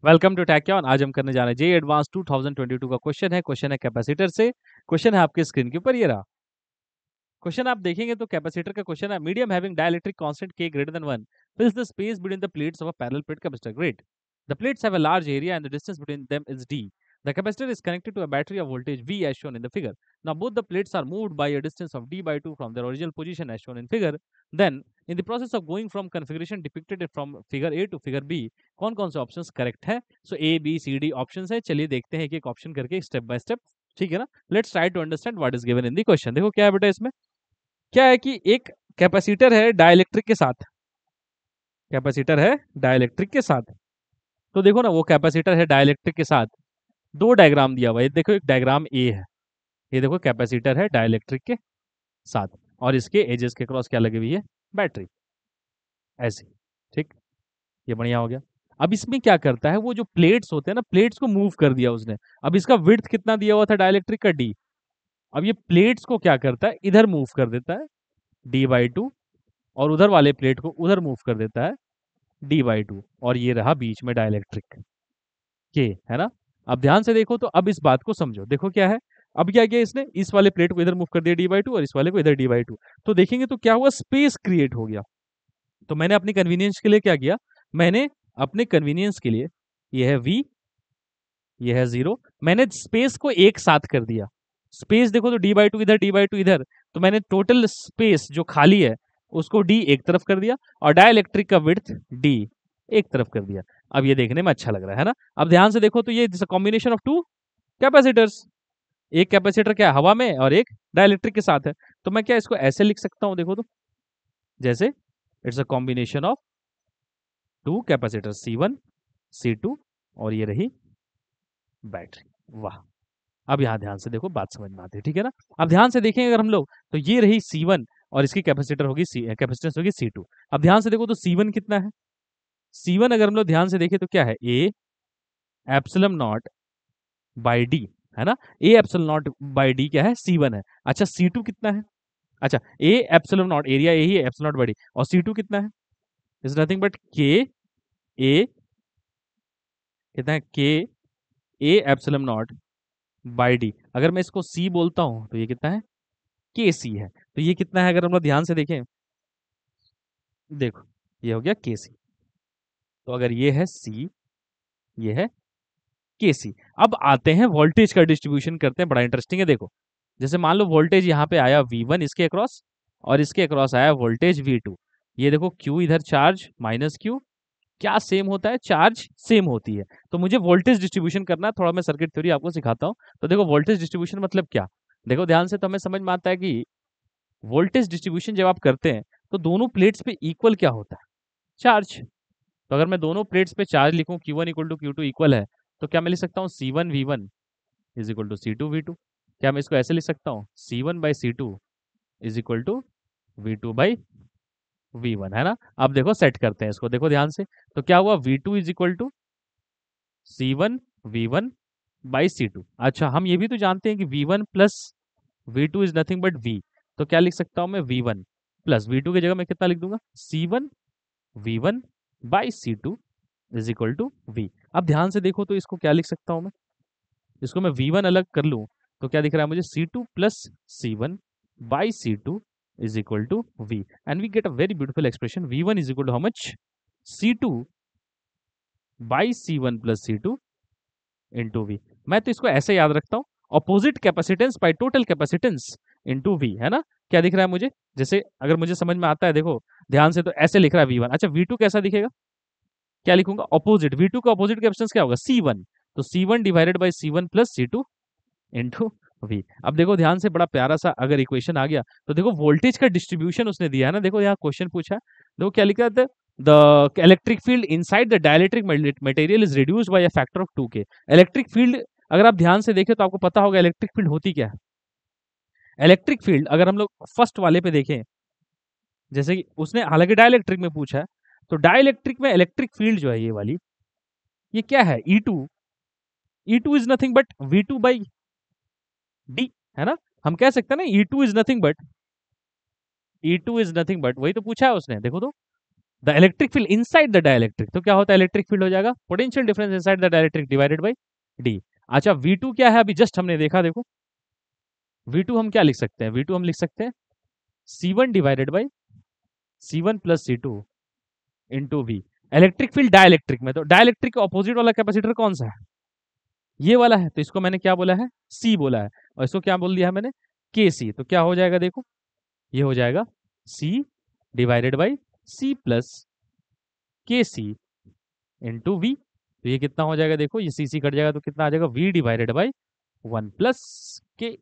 Welcome to टैक्यॉन। आज हम करने जा रहे हैं जे एडवांस 2022 का क्वेश्चन है कैपेसिटर से। क्वेश्चन है आपके स्क्रीन के ऊपर, ये रहा क्वेश्चन। आप देखेंगे तो कैपेसिटर का क्वेश्चन है, मीडियम हैविंग डाइलेक्ट्रिक कांस्टेंट के greater than 1 fills the space between the plates of a parallel plate capacitor. Great. The plates have a large area and the distance between them is d. The capacitor is connected to a battery of voltage V as shown in the figure. Now both the plates are moved by a distance of d by 2 from their original position as shown in figure. Then in the process of going from configuration depicted from figure A to figure B, कौन कौन से options correct है? So A B C D options है। चलिए देखते हैं एक एक ऑप्शन करके स्टेप बाय स्टेप। ठीक है ना? Let's try to understand what is given in the question. देखो क्या है बेटा, इसमें क्या है कि एक कैपेसिटर है डाइलेक्ट्रिक के साथ। कैपेसिटर है डाइलेक्ट्रिक के साथ। तो देखो ना, वो कैपेसिटर है डाइलेक्ट्रिक के साथ। दो डायग्राम दिया हुआ है, देखो एक डायग्राम ए है। ये देखो कैपेसिटर है डाइलेक्ट्रिक के साथ और इसके एजेस के क्रॉस क्या लगी हुई है? बैटरी। ऐसे। ठीक। ये बढ़िया हो गया। अब इसमें क्या करता है, वो जो प्लेट्स होते हैं ना, प्लेट्स को मूव कर दिया उसने। अब इसका विड्थ कितना दिया हुआ था डाइलेक्ट्रिक का? डी। अब ये प्लेट्स को क्या करता है, इधर मूव कर देता है डी बाई टू, और उधर वाले प्लेट को उधर मूव कर देता है डी बाई टू, और ये रहा बीच में डाइलेक्ट्रिक के, है ना? अब ध्यान से देखो तो अब इस बात को समझो। देखो क्या है, अब क्या किया इसने, इस वाले प्लेट को इधर मूव कर दिया डी बाई टू और इस वाले को इधर डी बाई टू। तो देखेंगे तो क्या हुआ, स्पेस क्रिएट हो गया। तो मैंने अपनी कन्वीनियंस के लिए क्या किया, मैंने अपने कन्वीनियंस के लिए, ये है v, ये है 0, मैंने स्पेस को एक साथ कर दिया। स्पेस देखो तो डी बाई टू इधर, डी बाई टू इधर, तो मैंने टोटल स्पेस जो खाली है उसको d एक तरफ कर दिया और डाइलेक्ट्रिक का विड्थ d एक तरफ कर दिया। अब ये देखने में अच्छा लग रहा है ना? अब ध्यान से देखो तो ये कॉम्बिनेशन ऑफ टू कैपेसिटर्स। एक कैपेसिटर क्या है, हवा में, और एक डाइलेक्ट्रिक के साथ है। तो मैं क्या इसको ऐसे लिख सकता हूं, देखो तो, जैसे it's a combination of two capacitor C1 C2 और ये रही बैटरी। वाह। अब यहाँ ध्यान से देखो, बात समझ में आती है, ठीक है ना? अब ध्यान से देखें अगर हम लोग, तो ये रही C1 और इसकी कैपेसिटर होगी कैपेसिटेंस होगी C2। अब ध्यान से देखो तो C1 कितना है? C1 अगर हम लोग ध्यान से देखें तो क्या है, A epsilon not by D, है ना? A epsilon not by D क्या है? C1 है। अच्छा C2 कितना है? अच्छा A एप्सिलम नॉट, एरिया यही है, एप्सिलम नॉट बाई डी, और C2 कितना है? Is nothing but K A, कितना है? K A epsilon not by D. अगर मैं इसको C बोलता हूं तो ये कितना है? के सी है। तो ये कितना है अगर हम लोग ध्यान से देखें, देखो ये हो गया के सी। तो अगर ये है सी, ये है के सी। अब आते हैं वोल्टेज का डिस्ट्रीब्यूशन करते हैं, बड़ा इंटरेस्टिंग है। देखो जैसे मान लो वोल्टेज यहाँ पे आया V1 इसके अक्रॉस, और इसके अक्रॉस आया वोल्टेज V2। ये देखो Q इधर चार्ज माइनस Q, क्या सेम होता है? चार्ज सेम होती है। तो मुझे वोल्टेज डिस्ट्रीब्यूशन करना है, थोड़ा मैं सर्किट थ्योरी आपको सिखाता हूँ। तो देखो वोल्टेज डिस्ट्रीब्यूशन मतलब क्या, देखो ध्यान से, तो हमें समझ में आता है कि वोल्टेज डिस्ट्रीब्यूशन जब आप करते हैं तो दोनों प्लेट्स पे इक्वल क्या होता है? चार्ज। तो अगर मैं दोनों प्लेट्स पे चार्ज लिखूं Q1 equal to Q2 equal है, तो क्या मैं लिख सकता हूँ C1 V1 is equal to C2 V2? क्या मैं इसको ऐसे लिख सकता हूँ C1 by C2 is equal to V2 by V1, है ना? अब देखो सेट करते हैं इसको, देखो ध्यान से। तो क्या हुआ, V2 is equal to C1 V1 by C2। अच्छा हम ये भी तो जानते हैं कि V1 plus V2 is nothing but V। तो क्या लिख सकता हूँ मैं, V1 प्लस V2 की जगह मैं कितना लिख दूंगा, C1 V1 by C2 is equal to V। अब ध्यान से देखो तो इसको क्या लिख सकता हूँ मैं, इसको मैं V1 अलग कर लूँ तो क्या दिख रहा है मुझे, C2 plus C1 by C2 is equal to V, and we get a very beautiful expression, V1 is equal to how much, C2 by C1 plus C2 into V। मैं तो इसको ऐसे याद रखता हूँ, opposite capacitance by total capacitance into V, है ना? क्या दिख रहा है मुझे, जैसे अगर मुझे समझ में आता है, देखो ध्यान से, तो ऐसे लिख रहा है V1। अच्छा V2 कैसा दिखेगा, क्या लिखूंगा, अपोजिट। V2 का अपोजिट कैपेसिटेंस क्या होगा, C1। तो C1 divided by C1 plus C2 into V। अब देखो ध्यान से, बड़ा प्यारा सा अगर इक्वेशन आ गया, तो देखो वोल्टेज का डिस्ट्रीब्यूशन उसने दिया है ना। देखो यहाँ क्वेश्चन पूछा है, देखो क्या लिखा है, the electric field inside the dielectric material is reduced by a factor of 2k। Electric field अगर आप ध्यान से देखें तो आपको पता होगा इलेक्ट्रिक फील्ड होती क्या है। इलेक्ट्रिक फील्ड अगर हम लोग फर्स्ट वाले पे देखें, जैसे कि उसने हालांकि डाइलेक्ट्रिक में पूछा है, तो डाइलेक्ट्रिक में इलेक्ट्रिक फील्ड जो है ये वाली, ये क्या है, E2। E2 is nothing but V2 by D, है ना? हम कह सकते हैं ना E2 is nothing but, E2 is nothing but, वही तो पूछा है उसने, देखो तो the electric field inside the dielectric, तो क्या होता है इलेक्ट्रिक फील्ड हो जाएगा potential difference inside the dielectric divided by D. अच्छा V2 क्या है अभी जस्ट हमने देखा, देखो V2 हम क्या लिख सकते हैं, V2 हम लिख सकते हैं C1 divided by C1 plus C2 into V। Electric field dielectric में, तो डाइलेक्ट्रिक के ऑपोजिट वाला कैपेसिटर कौन सा है, ये वाला है, तो इसको मैंने क्या बोला है C बोला है, और इसको क्या बोल दिया है मैंने KC। तो क्या हो जाएगा देखो, ये हो जाएगा C divided by C plus KC into V। तो ये कितना हो जाएगा देखो, ये CC कट जाएगा तो कितना आ जाएगा V divided by 1 plus K।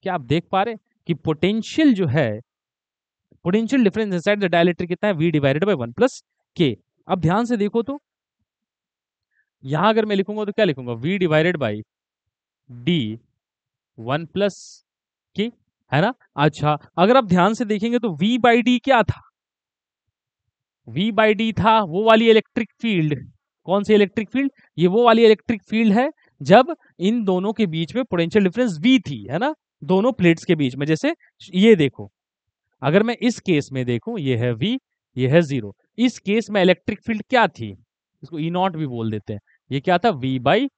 क्या आप देख पा रहे हैं कि पोटेंशियल जो है, potential difference inside the dielectric कितना है V divided by 1 plus K। अब ध्यान से देखो तो यहां अगर मैं लिखूंगा तो क्या लिखूंगा V divided by D 1 plus K, है ना। अच्छा अगर आप ध्यान से देखेंगे तो V बाई डी क्या था, V बाई डी था वो वाली इलेक्ट्रिक फील्ड, कौन सी इलेक्ट्रिक फील्ड, ये वो वाली इलेक्ट्रिक फील्ड है जब इन दोनों के बीच में पोटेंशियल डिफरेंस V थी, है ना, दोनों प्लेट्स के बीच में। जैसे ये देखो, अगर मैं इस केस में देखूं ये है V, ये है 0, इस केस में इलेक्ट्रिक फील्ड क्या थी, इसको E नॉट भी बोल देते हैं, ये क्या था V बाई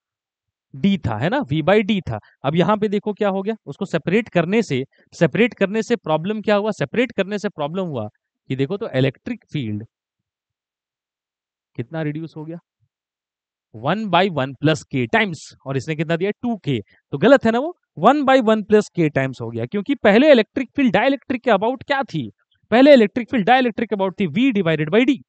डी था, है ना, V बाई डी था। अब यहाँ पे देखो क्या हो गया, उसको सेपरेट करने से प्रॉब्लम क्या हुआ, सेपरेट करने से प्रॉब्लम हुआ कि देखो तो इलेक्ट्रिक फील्ड कितना रिड्यूस हो गया 1 बाई 1 प्लस के टाइम्स, और इसने कितना दिया 2K, तो गलत है ना वो, 1 बाई 1 प्लस के टाइम्स हो गया, क्योंकि पहले इलेक्ट्रिक फील्ड डाइलेक्ट्रिक के अबाउट क्या थी, पहले इलेक्ट्रिक फील्ड डाइलेक्ट्रिक के अबाउट थी V डिवाइडेड बाई डी।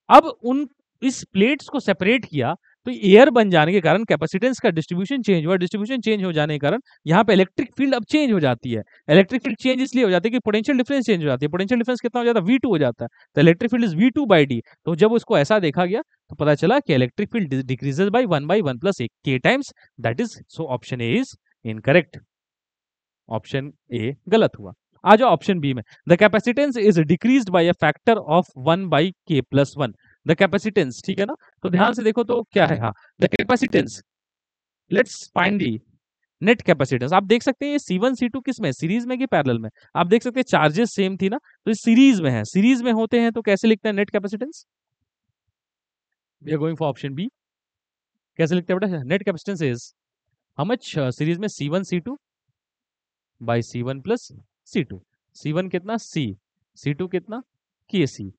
अब उन इस प्लेट्स को सेपरेट किया तो एयर बन जाने के कारण कैपेसिटेंस का डिस्ट्रीब्यूशन चेंज हुआ, डिस्ट्रीब्यूशन चेंज हो जाने के कारण यहाँ पे इलेक्ट्रिक फील्ड अब चेंज हो जाती है। इलेक्ट्रिक फील्ड चेंज इसलिए हो जाती है कि पोटेंशियल डिफरेंस चेंज हो जाती है, पोटेंशियल डिफरेंस कितना हो जाता है V2 हो जाता है, तो electric field is V2 by D. तो जब उसको ऐसा देखा गया तो पता चला कि electric field decreases by 1 plus K times, that is, so option A is incorrect, option A गलत हुआ। आ जाओ ऑप्शन बी में, the capacitance is decreased bye a factor of 1 by K plus 1। The capacitance, ठीक है ना, तो ध्यान से देखो तो क्या है, हाँ the capacitance, let's find the net capacitance. आप देख सकते हैं ये C1 C2 किस में, सीरीज में कि पैरेलल में, आप देख सकते हैं चार्जेस सेम थी ना, तो सीरीज में है, सीरीज में होते हैं तो कैसे लिखते हैं net capacitance, we are going for option B. कैसे लिखते हैं बेटा, net capacitance is how much, series में C1 C2 by C1 plus C2, C1 कितना C, C2 कितना KC,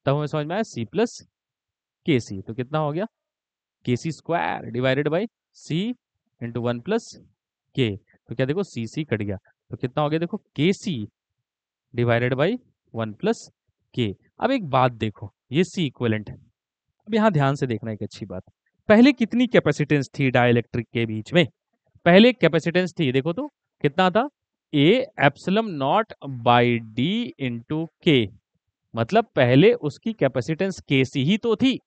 तब हमें समझ में आया C प्लस KC, तो कितना हो गया KC square divided by C into 1 plus K। तो क्या देखो CC कट गया, तो कितना हो गया देखो KC divided by 1 plus K। अब एक बात देखो, ये C इक्विवेलेंट है, अब यहाँ ध्यान से देखना एक अच्छी बात, पहले कितनी कैपेसिटेंस थी डाइलेक्ट्रिक के बीच में, पहले कैपेसिटेंस थी देखो तो कितना था A epsilon not by D into K, मतलब पहले उसकी कैपेसिटेंस KC ही तो थी,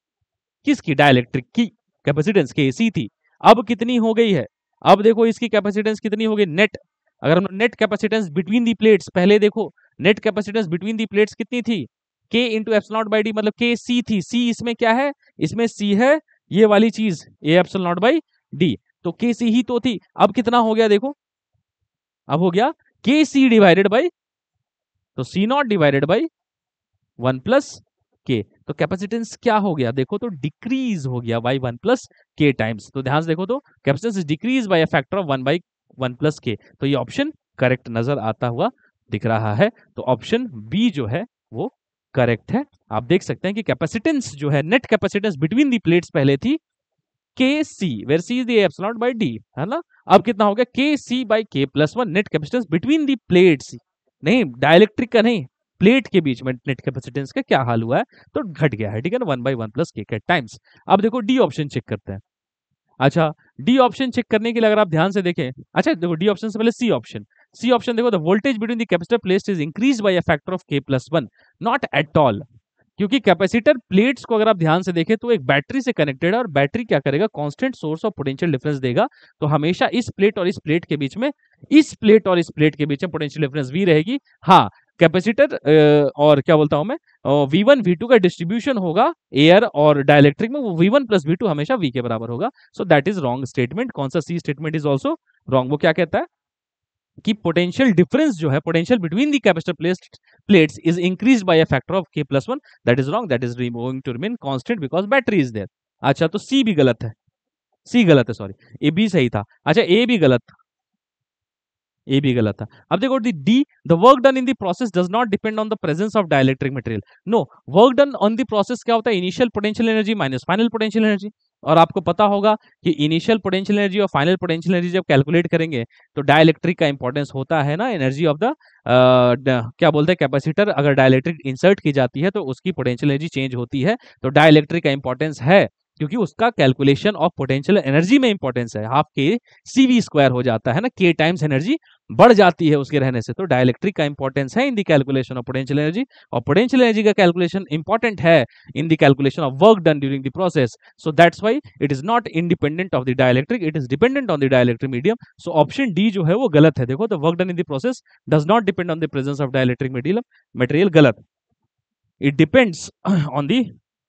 किसकी, डाइलेक्ट्रिक की कैपेसिटेंस KC थी। अब कितनी हो गई है, अब देखो इसकी कैपेसिटेंस कितनी हो गई नेट, अगर हम net capacitance between the plates, पहले देखो net capacitance between the plates कितनी थी, K into epsilon not by D, मतलब KC थी, C इसमें क्या है, इसमें C है ये वाली चीज A epsilon not by D, तो KC ही तो थी। अब कितना हो गया देखो, अब हो गया KC डिवाइडेड बाई, तो C not divided by 1 plus K, तो कैपेसिटेंस क्या हो गया देखो तो डिक्रीज हो गया बाई 1 प्लस K टाइम्स। तो ध्यान से देखो तो capacitance is decrease by a factor of 1 by 1 plus K, तो ये ऑप्शन करेक्ट नजर आता हुआ दिख रहा है, तो ऑप्शन बी जो है वो करेक्ट है। आप देख सकते हैं कि कैपेसिटेंस जो है, net capacitance between the plates पहले थी KC, where C is the epsilon by D, है ना, अब कितना हो गया KC by K plus 1, net capacitance between the plates, नहीं डाइलेक्ट्रिक का नहीं, प्लेट के बीच में नेट कैपेसिटेंस का क्या हाल हुआ है, तो घट गया है, ठीक है ना, 1 बाई 1 प्लस K टाइम्स। अब देखो डी ऑप्शन चेक करते हैं। अच्छा डी ऑप्शन चेक करने के लिए अगर आप ध्यान से देखें, अच्छा देखो डी ऑप्शन से पहले सी ऑप्शन देखो, the voltage between the capacitor plates is increase by a factor of K plus 1, not at all, क्योंकि कैपेसिटर प्लेट्स को अगर आप ध्यान से देखें तो एक बैटरी से कनेक्टेड है, और बैटरी क्या करेगा, constant source of potential difference देगा, तो हमेशा इस प्लेट और इस प्लेट के बीच में, इस प्लेट और इस प्लेट के बीच में पोटेंशियल डिफरेंस V रहेगी। हाँ कैपेसिटर और क्या बोलता हूं मैं, V1 V2 का डिस्ट्रीब्यूशन होगा एयर और डाइलेक्ट्रिक में, वो V1 प्लस V2 हमेशा V के बराबर होगा, so that is wrong statement. कौन सा C statement is also wrong, वो क्या कहता है, कि पोटेंशियल डिफरेंस जो है, potential between the capacitor plates is increased by a factor of k+1, that is wrong, that is going to remain constant because battery is there. अच्छा, तो सी भी गलत है, सी गलत है, सॉरी, ए बी सही था। अच्छा, ए भी गलत था, ए भी गलत था। अब देखो D, the work done in the process does not depend on the presence of dielectric material. No, work done on the process क्या होता है, initial potential energy minus final potential energy. और आपको पता होगा कि इनिशियल पोटेंशियल एनर्जी और final potential energy जब कैलकुलेट करेंगे तो डाइलेक्ट्रिक का इंपॉर्टेंस होता है ना, एनर्जी ऑफ द क्या बोलते हैं, कैपेसिटर। अगर डाइलेक्ट्रिक इंसर्ट की जाती है तो उसकी पोटेंशियल एनर्जी चेंज होती है, तो डाइलेक्ट्रिक का इंपॉर्टेंस है, क्योंकि उसका कैलकुलेशन ऑफ पोटेंशियल एनर्जी में इंपॉर्टेंस है। हाफ के CV स्क्वायर हो जाता है ना, के टाइम्स एनर्जी बढ़ जाती है उसके रहने से। तो डाइलेक्ट्रिक का इंपॉर्टेंस है in the calculation of potential energy, और पोटेंशियल एनर्जी का कैलकुलेशन इंपॉर्टेंट है in the calculation of work done during the process. So that's why it is not independent of the dielectric, it is dependent on the dielectric medium. So option D जो है वो गलत है। देखो, the work done in the process does not depend on the presence of dielectric medium material, गलत, it depends on the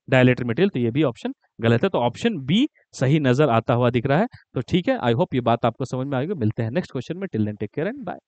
dielectric material. तो ये भी ऑप्शन गलत है, तो ऑप्शन बी सही नजर आता हुआ दिख रहा है। तो ठीक है, आई होप ये बात आपको समझ में आएगी। मिलते हैं नेक्स्ट क्वेश्चन में, till then take care and bye.